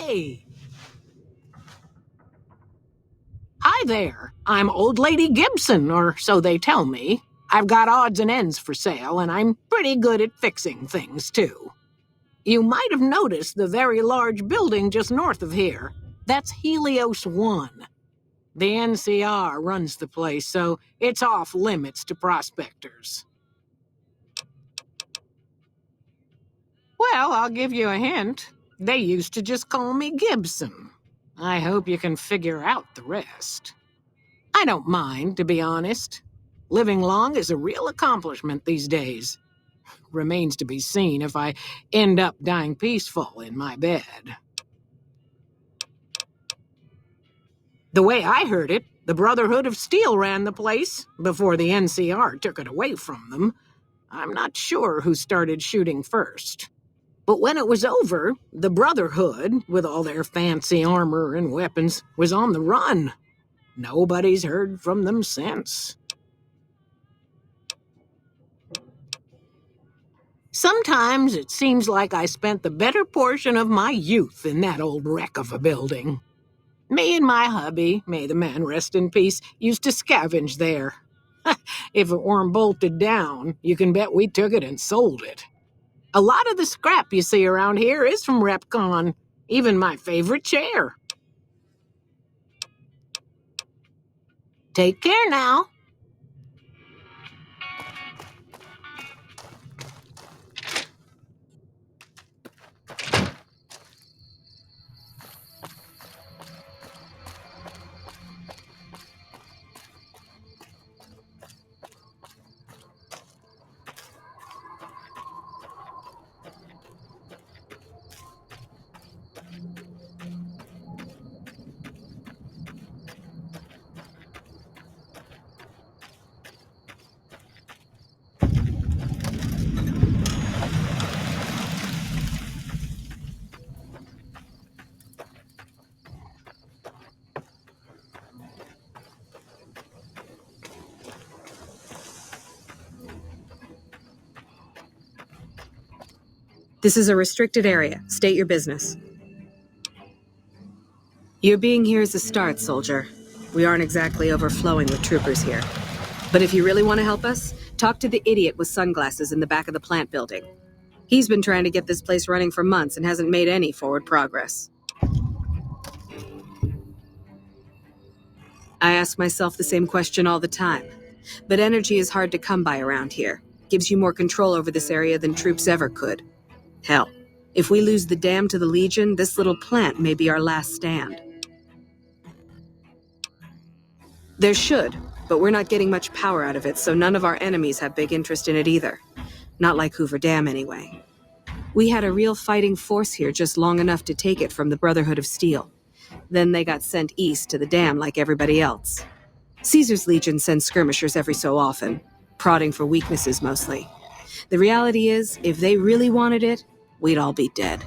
Hey! Hi there. I'm Old Lady Gibson, or so they tell me. I've got odds and ends for sale, and I'm pretty good at fixing things, too. You might have noticed the very large building just north of here. That's Helios 1. The NCR runs the place, so it's off limits to prospectors. Well, I'll give you a hint. They used to just call me Gibson. I hope you can figure out the rest. I don't mind, to be honest. Living long is a real accomplishment these days. Remains to be seen if I end up dying peaceful in my bed. The way I heard it, the Brotherhood of Steel ran the place before the NCR took it away from them. I'm not sure who started shooting first. But when it was over, the Brotherhood, with all their fancy armor and weapons, was on the run. Nobody's heard from them since. Sometimes it seems like I spent the better portion of my youth in that old wreck of a building. Me and my hubby, may the man rest in peace, used to scavenge there. If it weren't bolted down, you can bet we took it and sold it. A lot of the scrap you see around here is from RepCon, even my favorite chair. Take care now. This is a restricted area. State your business. Your being here is a start, soldier. We aren't exactly overflowing with troopers here. But if you really want to help us, talk to the idiot with sunglasses in the back of the plant building. He's been trying to get this place running for months and hasn't made any forward progress. I ask myself the same question all the time. But energy is hard to come by around here. Gives you more control over this area than troops ever could. Hell, if we lose the dam to the Legion, this little plant may be our last stand. There should, but we're not getting much power out of it, so none of our enemies have big interest in it either. Not like Hoover Dam, anyway. We had a real fighting force here just long enough to take it from the Brotherhood of Steel. Then they got sent east to the dam like everybody else. Caesar's Legion sends skirmishers every so often, prodding for weaknesses mostly. The reality is, if they really wanted it, we'd all be dead.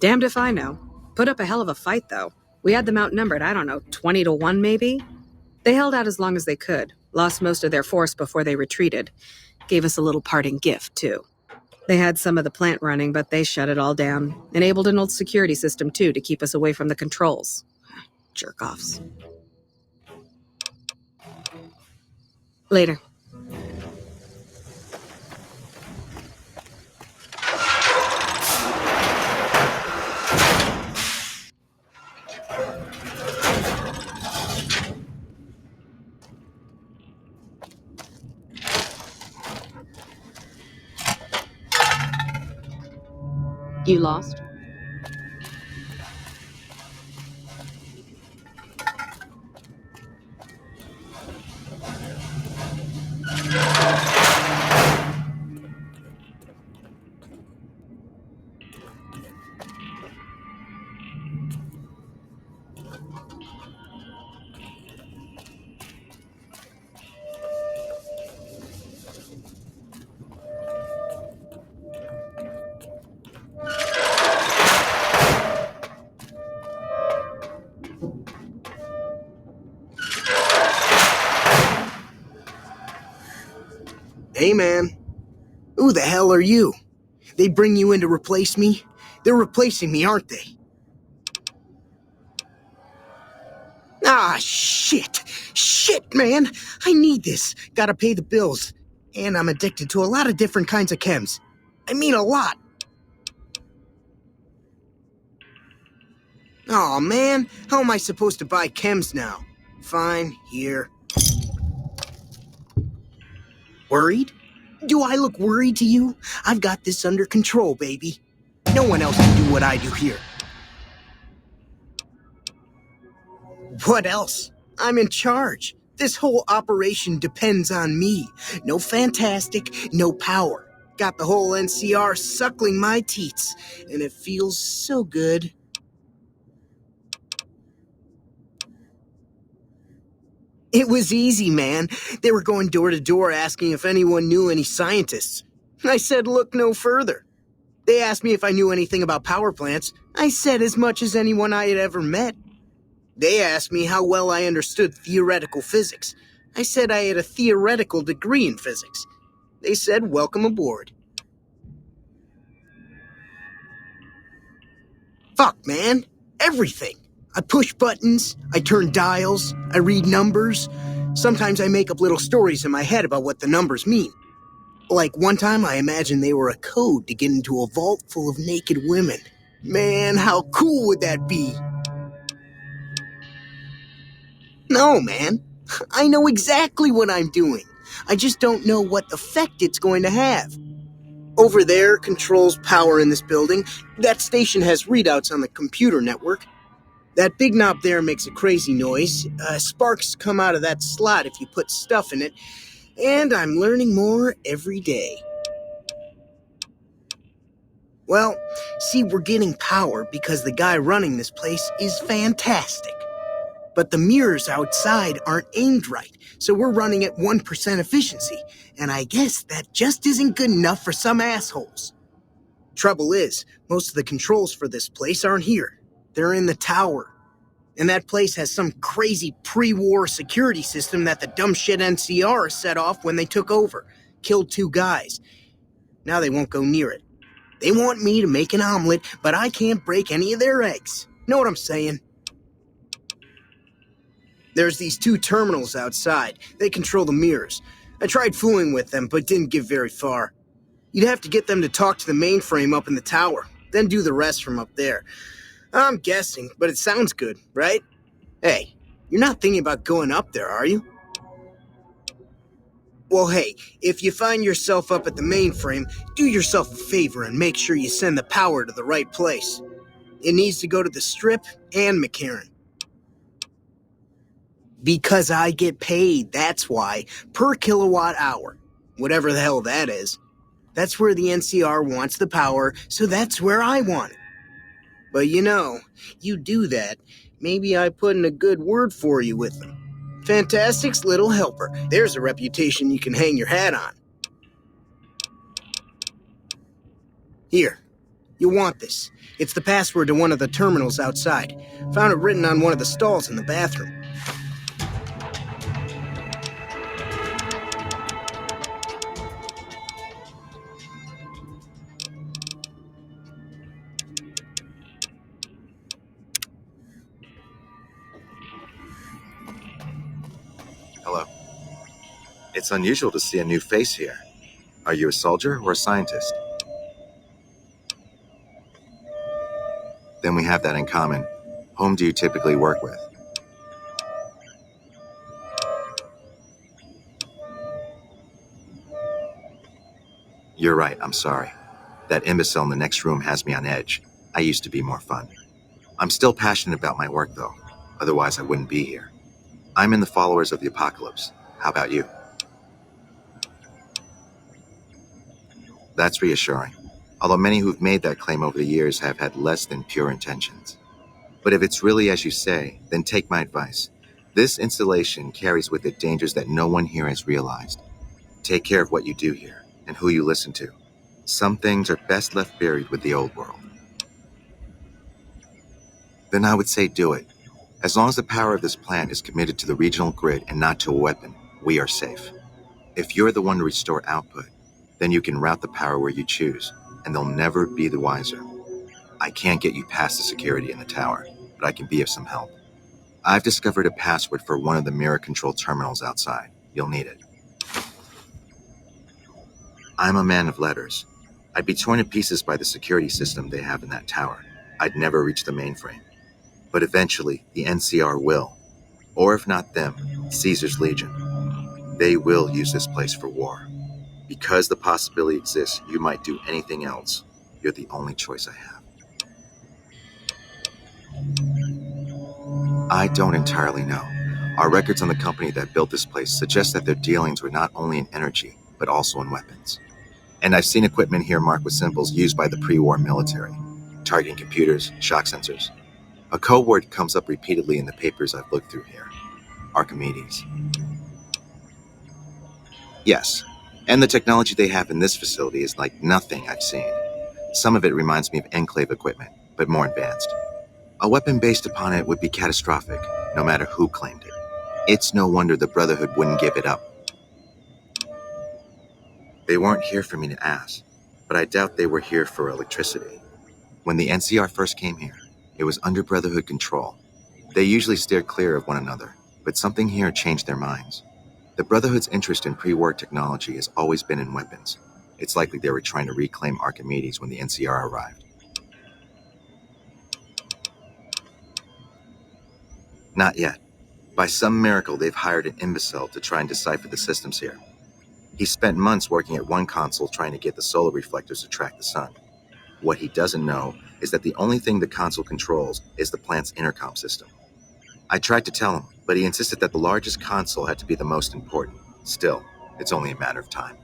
Damned if I know. Put up a hell of a fight, though. We had them outnumbered, 20-1 maybe? They held out as long as they could, lost most of their force before they retreated. Gave us a little parting gift, too. They had some of the plant running, but they shut it all down. Enabled an old security system, too, to keep us away from the controls. Jerk-offs. Later. You lost? Hey, man. Who the hell are you? They bring you in to replace me? They're replacing me, aren't they? Ah, shit! Shit, man! I need this. Gotta pay the bills. And I'm addicted to a lot of different kinds of chems. I mean, a lot. Aw, man. How am I supposed to buy chems now? Fine, here. Worried? Do I look worried to you? I've got this under control, baby. No one else can do what I do here. What else? I'm in charge. This whole operation depends on me. No fantastic, no power. Got the whole NCR suckling my teats, and it feels so good. It was easy, man. They were going door to door asking if anyone knew any scientists. I said, look no further. They asked me if I knew anything about power plants. I said as much as anyone I had ever met. They asked me how well I understood theoretical physics. I said I had a theoretical degree in physics. They said, welcome aboard. Fuck, man. Everything. I push buttons, I turn dials, I read numbers. Sometimes I make up little stories in my head about what the numbers mean. Like one time I imagined they were a code to get into a vault full of naked women. Man, how cool would that be? No, man. I know exactly what I'm doing. I just don't know what effect it's going to have. Over there controls power in this building. That station has readouts on the computer network. That big knob there makes a crazy noise. Sparks come out of that slot if you put stuff in it. And I'm learning more every day. Well, see, we're getting power because the guy running this place is fantastic. But the mirrors outside aren't aimed right, so we're running at 1% efficiency, and I guess that just isn't good enough for some assholes. Trouble is, most of the controls for this place aren't here. They're in the tower. And that place has some crazy pre-war security system that the dumb shit NCR set off when they took over. Killed 2 guys. Now they won't go near it. They want me to make an omelet, but I can't break any of their eggs. Know what I'm saying? There's these 2 terminals outside. They control the mirrors. I tried fooling with them, but didn't get very far. You'd have to get them to talk to the mainframe up in the tower, then do the rest from up there. I'm guessing, but it sounds good, right? Hey, you're not thinking about going up there, are you? Well, hey, if you find yourself up at the mainframe, do yourself a favor and make sure you send the power to the right place. It needs to go to the Strip and McCarran. Because I get paid, that's why, per kilowatt hour. Whatever the hell that is. That's where the NCR wants the power, so that's where I want it. But you know, you do that, maybe I put in a good word for you with them. Fantastic's little helper. There's a reputation you can hang your hat on. Here, you want this. It's the password to one of the terminals outside. Found it written on one of the stalls in the bathroom. Hello. It's unusual to see a new face here. Are you a soldier or a scientist? Then we have that in common. Whom do you typically work with? You're right, I'm sorry. That imbecile in the next room has me on edge. I used to be more fun. I'm still passionate about my work, though. Otherwise, I wouldn't be here. I'm in the Followers of the Apocalypse. How about you? That's reassuring. Although many who've made that claim over the years have had less than pure intentions. But if it's really as you say, then take my advice. This installation carries with it dangers that no one here has realized. Take care of what you do here, and who you listen to. Some things are best left buried with the old world. Then I would say do it. As long as the power of this plant is committed to the regional grid and not to a weapon, we are safe. If you're the one to restore output, then you can route the power where you choose. and they'll never be the wiser. I can't get you past the security in the tower, but I can be of some help. I've discovered a password for one of the mirror control terminals outside. You'll need it. I'm a man of letters. I'd be torn to pieces by the security system they have in that tower. I'd never reach the mainframe. But eventually, the NCR will. Or if not them, Caesar's Legion. They will use this place for war. Because the possibility exists you might do anything else, you're the only choice I have. I don't entirely know. Our records on the company that built this place suggest that their dealings were not only in energy, but also in weapons. And I've seen equipment here marked with symbols used by the pre-war military. Targeting computers, shock sensors. A code word comes up repeatedly in the papers I've looked through here. Archimedes. Yes, and the technology they have in this facility is like nothing I've seen. Some of it reminds me of Enclave equipment, but more advanced. A weapon based upon it would be catastrophic, no matter who claimed it. It's no wonder the Brotherhood wouldn't give it up. They weren't here for me to ask, but I doubt they were here for electricity. When the NCR first came here, it was under Brotherhood control. They usually steered clear of one another, but something here changed their minds. The Brotherhood's interest in pre-war technology has always been in weapons. It's likely they were trying to reclaim Archimedes when the NCR arrived. Not yet. By some miracle, they've hired an imbecile to try and decipher the systems here. He spent months working at one console trying to get the solar reflectors to track the sun. What he doesn't know is that the only thing the console controls is the plant's intercom system. I tried to tell him, but he insisted that the largest console had to be the most important. Still, it's only a matter of time.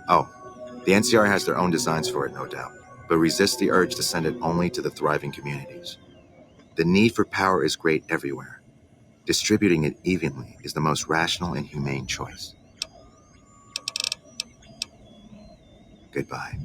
Oh, the NCR has their own designs for it, no doubt, but resists the urge to send it only to the thriving communities. The need for power is great everywhere. Distributing it evenly is the most rational and humane choice. Goodbye.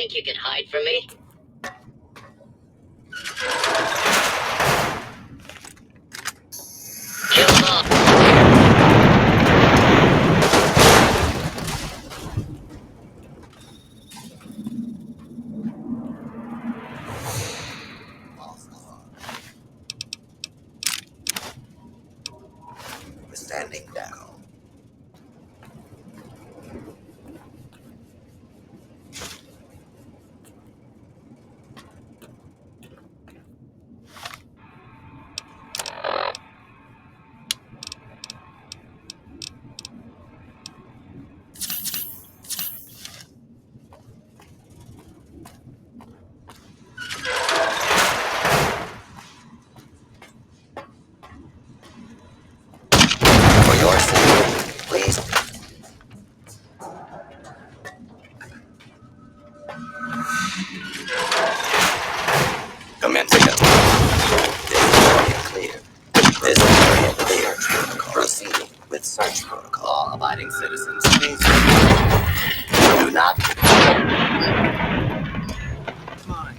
think you can hide from me? Kill them all! Standing down. For your safety, please. Commencing attack. This area clear. This area clear. Proceeding with search protocol. All abiding citizens, please. Do not. Mine.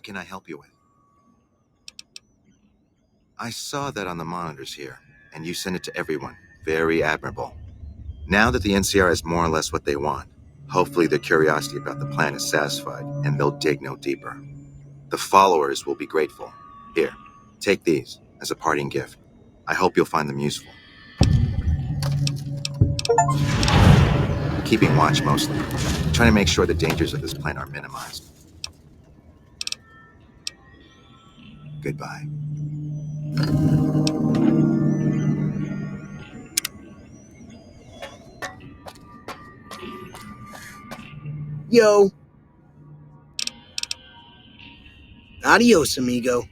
can I help you with? I saw that on the monitors here, and you sent it to everyone. Very admirable. Now that the NCR has more or less what they want, hopefully their curiosity about the plan is satisfied, and they'll dig no deeper. The followers will be grateful. Here, take these as a parting gift. I hope you'll find them useful. Keeping watch mostly, trying to make sure the dangers of this plan are minimized. Goodbye. Yo. Adios, amigo.